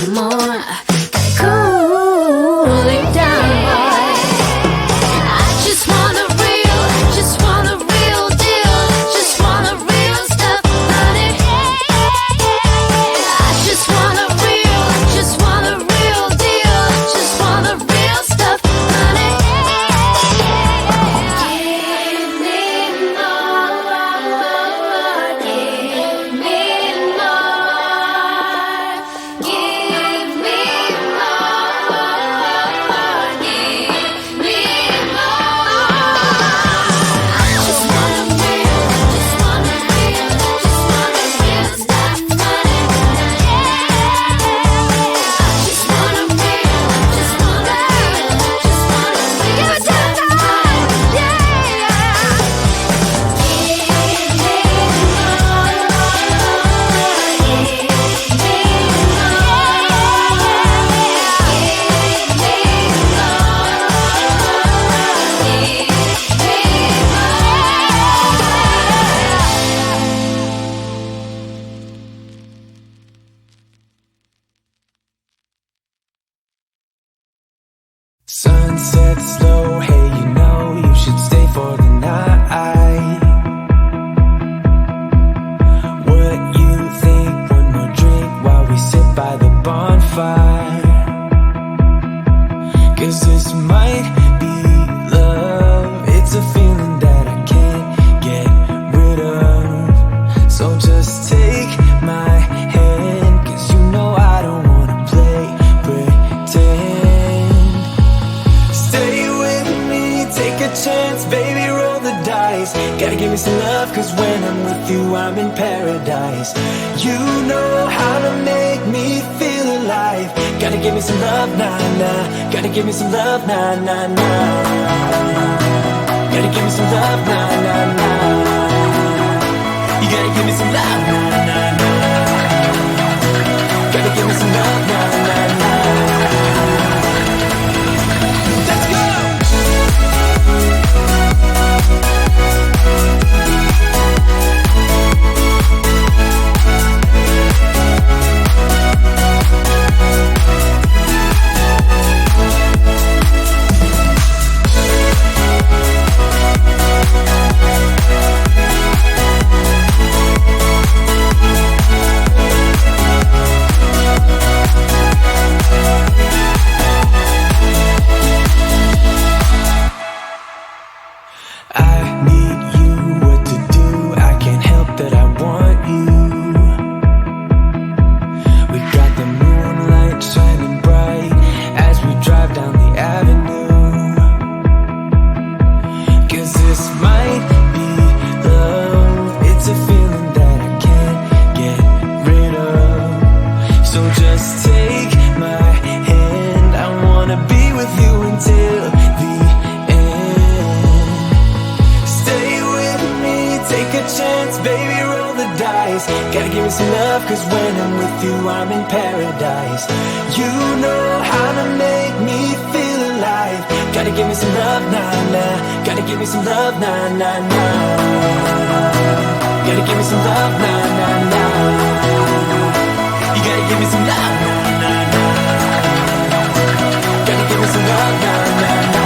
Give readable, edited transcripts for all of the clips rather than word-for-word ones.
come on, cool it down, boy. I just want a real deal, just want a real stuff, honey. I just want a real deal, just want a real stuff, honey. Give me more, give me more, give me more, give me more. I just want a real stuff, honey. I just want a real, give it time, yeah. Sunset slow, hey, you know you should stay for the night. What you think? One more drink while we sit by the bonfire. 'Cause this might be love. It's a feeling that I can't get rid of. So just take my hand, 'cause you know I don't wanna play pretend. Stay with me, take a chance, baby, roll the dice. Gotta give me some love, 'cause when I'm with you, I'm in paradise. You know how to make me feel alive. Gotta give me some love, nah, nah. Gotta give me some love, nah, nah, nah. Gotta give me some love, nah, nah, nah. You gotta give me some love, nah, nah, nah. Gotta give me some love, nah, nah, nah. Let's go! I need you, what to do, I can't help that I want you. We got the moonlight shining bright as we drive down the avenue. 'Cause this might be love. It's a feeling that I can't get rid of. So just take my hand, I wanna be with you until the end. Stay with me, take a chance, baby, roll the dice. Gotta give me some love, 'cause when I'm with you, I'm in paradise. You know how to make me feel alive. Gotta give me some love, nah, nah. Gotta give me some love, nah, nah, nah. Gotta give me some love, nah, nah, nah. You gotta give me some love, nah, nah, nah. Gotta give me some love, nah, nah, nah.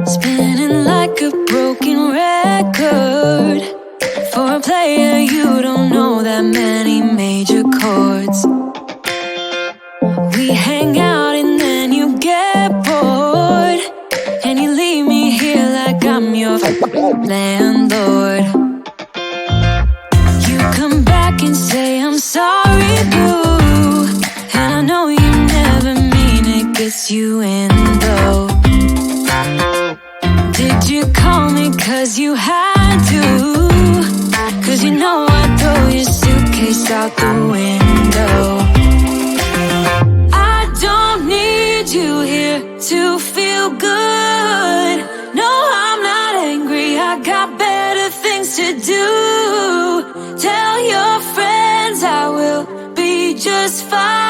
Spinning like a broken record. For a player, you don't know that many major chords. We hang out and then you get bored, and you leave me here like I'm your landlord. You come back and say I'm lets you in though. Did you call me cause you had to? Cause you know I'd throw your suitcase out the window. I don't need you here to feel good. No, I'm not angry, I got better things to do. Tell your friends I will be just fine.